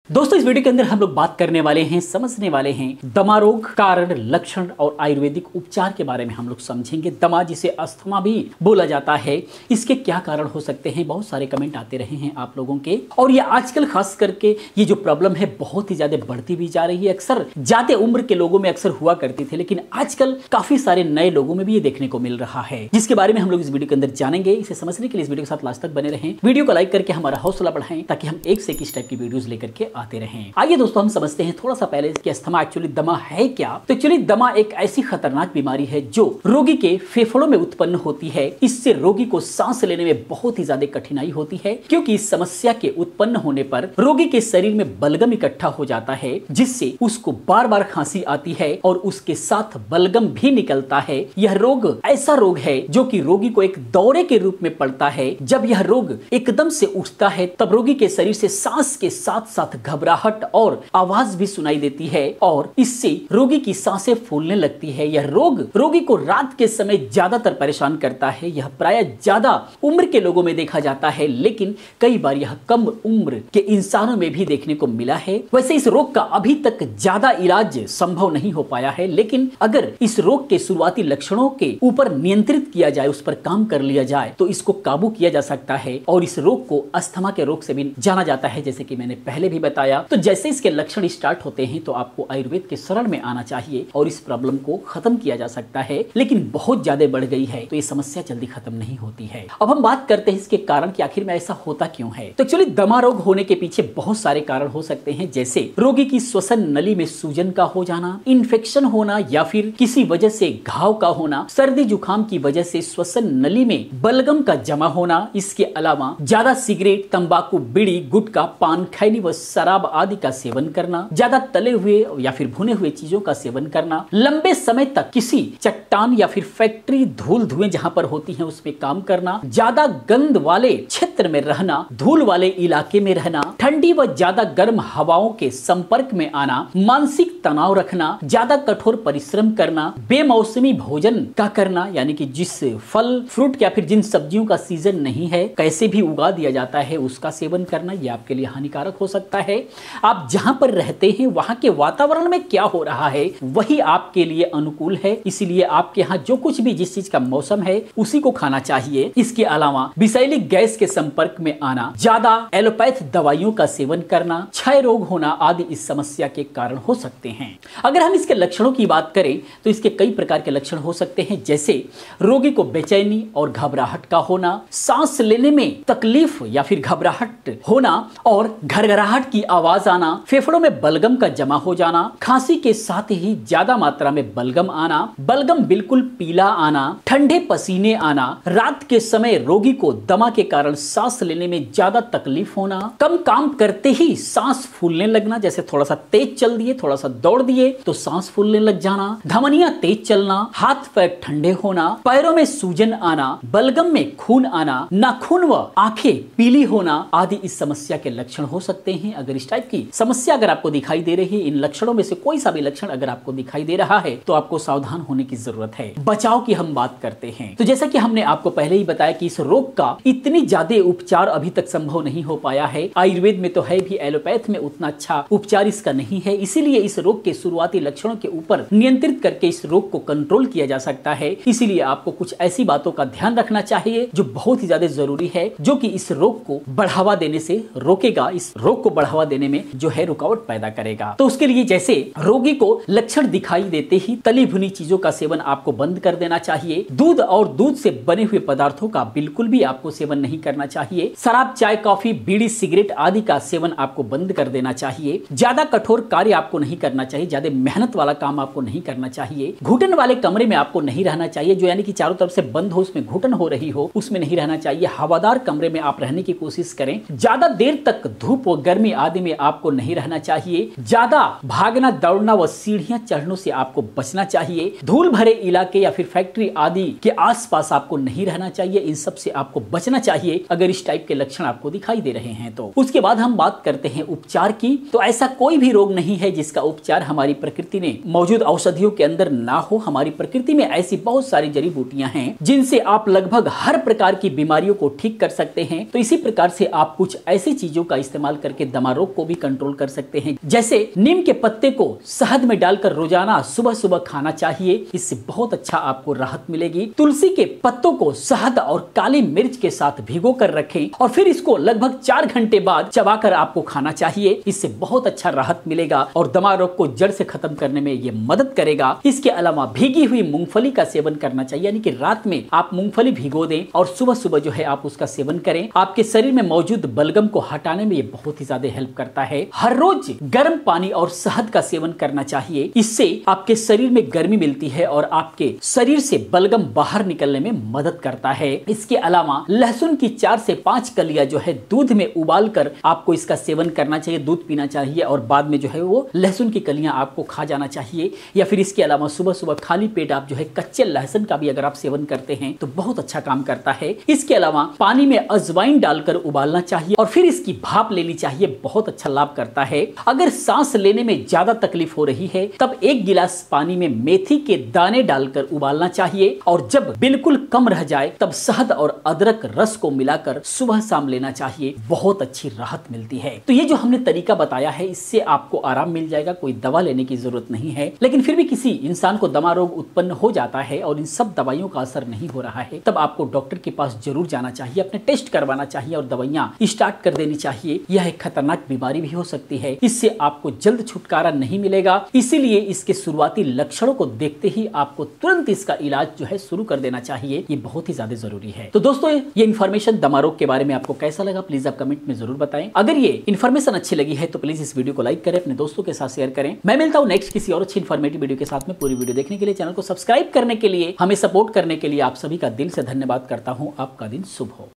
दोस्तों इस वीडियो के अंदर हम लोग बात करने वाले हैं, समझने वाले हैं दमा रोग, कारण, लक्षण और आयुर्वेदिक उपचार के बारे में हम लोग समझेंगे। दमा जिसे अस्थमा भी बोला जाता है, इसके क्या कारण हो सकते हैं। बहुत सारे कमेंट आते रहे हैं आप लोगों के, और ये आजकल खास करके ये जो प्रॉब्लम है बहुत ही ज्यादा बढ़ती भी जा रही है। अक्सर ज्यादा उम्र के लोगों में अक्सर हुआ करती थी, लेकिन आजकल काफी सारे नए लोगों में भी ये देखने को मिल रहा है, जिसके बारे में हम लोग इस वीडियो के अंदर जानेंगे। इसे समझने के लिए इस वीडियो के साथ लास्ट तक बने रहें, वीडियो को लाइक करके हमारा हौसला बढ़ाएं ताकि हम एक से एक इस टाइप की वीडियोस लेकर के आते रहें। आइए दोस्तों हम समझते हैं थोड़ा सा पहले कि अस्थमा एक्चुअली दमा है क्या। तो एक्चुअली दमा एक ऐसी खतरनाक बीमारी है जो रोगी के फेफड़ों में उत्पन्न होती है। इससे रोगी को सांस लेने में बहुत ही ज्यादा कठिनाई होती है, क्योंकि इस समस्या के उत्पन्न होने पर रोगी के शरीर में बलगम इकट्ठा हो जाता है, जिससे उसको बार बार खांसी आती है और उसके साथ बलगम भी निकलता है। यह रोग ऐसा रोग है जो कि रोगी को एक दौरे के रूप में पड़ता है। जब यह रोग एकदम से उठता है तब रोगी के शरीर से सांस के साथ साथ घबराहट और आवाज भी सुनाई देती है, और इससे रोगी की सांसें फूलने लगती है। यह रोग रोगी को रात के समय ज्यादातर परेशान करता है। यह प्राय ज्यादा उम्र के लोगों में देखा जाता है, लेकिन कई बार यह कम उम्र के इंसानों में भी देखने को मिला है। वैसे इस रोग का अभी तक ज्यादा इलाज संभव नहीं हो पाया है, लेकिन अगर इस रोग के शुरुआती लक्षणों के ऊपर नियंत्रित किया जाए, उस पर काम कर लिया जाए, तो इसको काबू किया जा सकता है। और इस रोग को अस्थमा के रोग से भी जाना जाता है, जैसे कि मैंने पहले भी बताया। तो जैसे इसके लक्षण स्टार्ट होते हैं तो आपको आयुर्वेद के शरण में आना चाहिए और इस प्रॉब्लम को खत्म किया जा सकता है। लेकिन बहुत ज्यादा बढ़ गई है तो ये समस्या जल्दी खत्म नहीं होती है। अब हम बात करते हैं इसके कारण कि आखिर में ऐसा होता क्यों है। तो एक्चुअली दमा रोग होने के पीछे बहुत सारे कारण हो सकते हैं, जैसे रोगी की श्वसन नली में सूजन का हो जाना, इन्फेक्शन होना, या फिर किसी वजह से घाव का होना, सर्दी जुकाम की वजह से श्वसन नली में बलगम का जमा होना। इसके अलावा ज्यादा सिगरेट, तंबाकू, बीड़ी, गुटखा, पान, खैनी व शराब आदि का सेवन करना, ज्यादा तले हुए या फिर भुने हुए चीजों का सेवन करना, लंबे समय तक किसी चट्टान या फिर फैक्ट्री, धूल धुएं जहां पर होती हैं उसमें काम करना, ज्यादा गंध वाले क्षेत्र में रहना, धूल वाले इलाके में रहना, ठंडी व ज्यादा गर्म हवाओं के संपर्क में आना, मानसिक तनाव रखना, ज्यादा कठोर परिश्रम करना, बेमौसमी भोजन का करना, यानी कि जिस फल फ्रूट या फिर जिन सब्जियों का सीजन नहीं है, कैसे भी उगा दिया जाता है, उसका सेवन करना, यह आपके लिए हानिकारक हो सकता है। आप जहां पर रहते हैं वहां के वातावरण में क्या हो रहा है वही आपके लिए अनुकूल है, इसलिए आपके यहाँ जो कुछ भी जिस चीज का मौसम है उसी को खाना चाहिए। इसके अलावा विषैली गैस के संपर्क में आना, ज्यादा एलोपैथ दवाइयों का सेवन करना, क्षय रोग होना आदि इस समस्या के कारण हो सकते हैं। अगर हम इसके लक्षणों की बात करें तो इसके कई प्रकार के लक्षण हो सकते हैं, जैसे रोगी को बेचैनी और घबराहट का होना, सांस लेने में तकलीफ या फिर घबराहट होना और घरघराहट की आवाज आना, फेफड़ों में बलगम का जमा हो जाना, खांसी के साथ ही ज्यादा मात्रा में बलगम आना, बलगम बिल्कुल पीला आना, ठंडे पसीने आना, रात के समय रोगी को दमा के कारण सांस लेने में ज्यादा तकलीफ होना, कम काम करते ही सांस फूलने लगना, जैसे थोड़ा सा तेज चल दिए, थोड़ा सा दौड़ दिए तो सांस फूलने लग जाना, धमनियां तेज चलना, हाथ पैर ठंडे होना, पैरों में सूजन आना, बलगम में खून आना, नाखून व आंखें पीली होना आदि इस समस्या के लक्षण हो सकते हैं। अगर इस टाइप की समस्या अगर आपको दिखाई दे रही है, इन लक्षणों में से कोई सा भी लक्षण अगर आपको दिखाई दे रहा है, तो आपको सावधान होने की जरूरत है। बचाव की हम बात करते हैं तो जैसा कि हमने आपको पहले ही बताया कि इस रोग का इतनी ज्यादा उपचार अभी तक संभव नहीं हो पाया है। आयुर्वेद में तो है भी, एलोपैथ में उतना अच्छा उपचार इसका नहीं है। इसीलिए इस रोग के शुरुआती लक्षणों के ऊपर नियंत्रित करके इस रोग को कंट्रोल किया जा सकता है। इसीलिए आपको कुछ ऐसी बातों का ध्यान रखना चाहिए जो बहुत ही ज्यादा जरूरी है, जो कि इस रोग को बढ़ावा देने से रोकेगा, इस रोग को बढ़ावा देने में जो है रुकावट पैदा करेगा। तो उसके लिए जैसे रोगी को लक्षण दिखाई देते ही तली भुनी चीजों का सेवन आपको बंद कर देना चाहिए। दूध और दूध से बने हुए पदार्थों का बिल्कुल भी आपको सेवन नहीं करना चाहिए। शराब, चाय, कॉफी, बीड़ी, सिगरेट आदि का सेवन आपको बंद कर देना चाहिए। ज्यादा कठोर कार्य आपको नहीं करना चाहिए, ज्यादा मेहनत वाला काम आपको नहीं करना चाहिए। घुटन वाले कमरे में आपको नहीं रहना चाहिए, जो यानी कि चारों तरफ से बंद हो, उसमें घुटन हो रही हो, उसमें नहीं रहना चाहिए। हवादार कमरे में आप रहने की कोशिश करें। ज्यादा देर तक धूप और गर्मी आदि में आपको नहीं रहना चाहिए। ज्यादा भागना, दौड़ना व सीढ़ियां चढ़ने से आपको बचना चाहिए। धूल भरे इलाके या फिर फैक्ट्री आदि के आसपास आपको नहीं रहना चाहिए। इन सब से आपको बचना चाहिए अगर इस टाइप के लक्षण आपको दिखाई दे रहे हैं तो। उसके बाद हम बात करते हैं उपचार की। तो ऐसा कोई भी रोग नहीं है जिसका उपचार हमारी प्रकृति में मौजूद औषधियों के अंदर ना हो। हमारी प्रकृति में ऐसी बहुत सारी जड़ी बूटियां हैं जिनसे आप लगभग हर प्रकार की बीमारियों को ठीक कर सकते हैं। तो इसी प्रकार से आप कुछ ऐसी चीजों का इस्तेमाल करके दमा रोग को भी कंट्रोल कर सकते हैं। जैसे नीम के पत्ते को शहद में डालकर रोजाना सुबह सुबह खाना चाहिए, इससे बहुत अच्छा आपको राहत मिलेगी। तुलसी के पत्तों को शहद और काली मिर्च के साथ भिगो कर रखें और फिर इसको लगभग 4 घंटे बाद चबाकर आपको खाना चाहिए, इससे बहुत अच्छा राहत मिलेगा और दमा रोग को जड़ से खत्म करने में ये मदद करेगा। इसके अलावा भीगी हुई मूंगफली का सेवन करना चाहिए, यानी कि रात में आप मूंगफली भिगो दें और सुबह सुबह जो है आप उसका सेवन करें। आपके शरीर में मौजूद बलगम को हटाने में ये बहुत ही ज्यादा हेल्प करता है। हर रोज गर्म पानी और शहद का सेवन करना चाहिए, इससे आपके शरीर में गर्मी मिलती है और आपके शरीर से बलगम बाहर निकलने में मदद करता है। इसके अलावा लहसुन की 4 से 5 कलियां जो है दूध में उबालकर आपको इसका सेवन करना चाहिए, दूध पीना चाहिए और बाद में जो है वो लहसुन की कलियां आपको खा जाना चाहिए। या फिर इसके अलावा सुबह सुबह खाली पेट आप जो है कच्चे लहसुन का भी अगर आप सेवन करते हैं तो बहुत अच्छा काम करता है। इसके अलावा पानी में अजवाइन डालकर उबालना चाहिए और फिर इसकी भाप लेनी चाहिए, बहुत अच्छा लाभ करता है। अगर सांस लेने में ज्यादा तकलीफ हो रही है तब 1 गिलास पानी में मेथी के दाने डालकर उबालना चाहिए और जब बिल्कुल कम रह जाए तब शहद और अदरक रस को मिलाकर सुबह शाम लेना चाहिए, बहुत अच्छी राहत मिलती है। तो ये जो हमने तरीका बताया है इससे आपको आराम मिल जाएगा, कोई दवा लेने की जरूरत नहीं है। लेकिन फिर भी किसी इंसान को दमा रोग उत्पन्न हो जाता है और इन सब दवाइयों का असर नहीं हो रहा है तब आपको डॉक्टर के पास जरूर जाना चाहिए, अपने टेस्ट करवाना चाहिए और दवाइयां स्टार्ट कर देनी चाहिए। यह एक खतरनाक बीमारी भी हो सकती है, इससे आपको जल्द छुटकारा नहीं मिलेगा, इसीलिए इसके शुरुआती लक्षणों को देखते ही आपको तुरंत इसका इलाज जो है शुरू कर देना चाहिए, ये बहुत ही ज्यादा जरूरी है। तो दोस्तों ये इन्फॉर्मेशन दमा रोग के बारे में आपको कैसा लगा प्लीज आप कमेंट में जरूर बताएं। अगर ये इन्फॉर्मेशन अच्छी लगी है तो प्लीज इस वीडियो को लाइक करें, अपने दोस्तों के साथ शेयर करें। मैं मिलता हूं नेक्स्ट किसी और अच्छी इन्फॉर्मेटिव वीडियो के साथ में। पूरी वीडियो देखने के लिए, चैनल को सब्सक्राइब करने के लिए, हमें सपोर्ट करने के लिए आप सभी का दिल से धन्यवाद करता हूं। आपका दिन शुभ हो।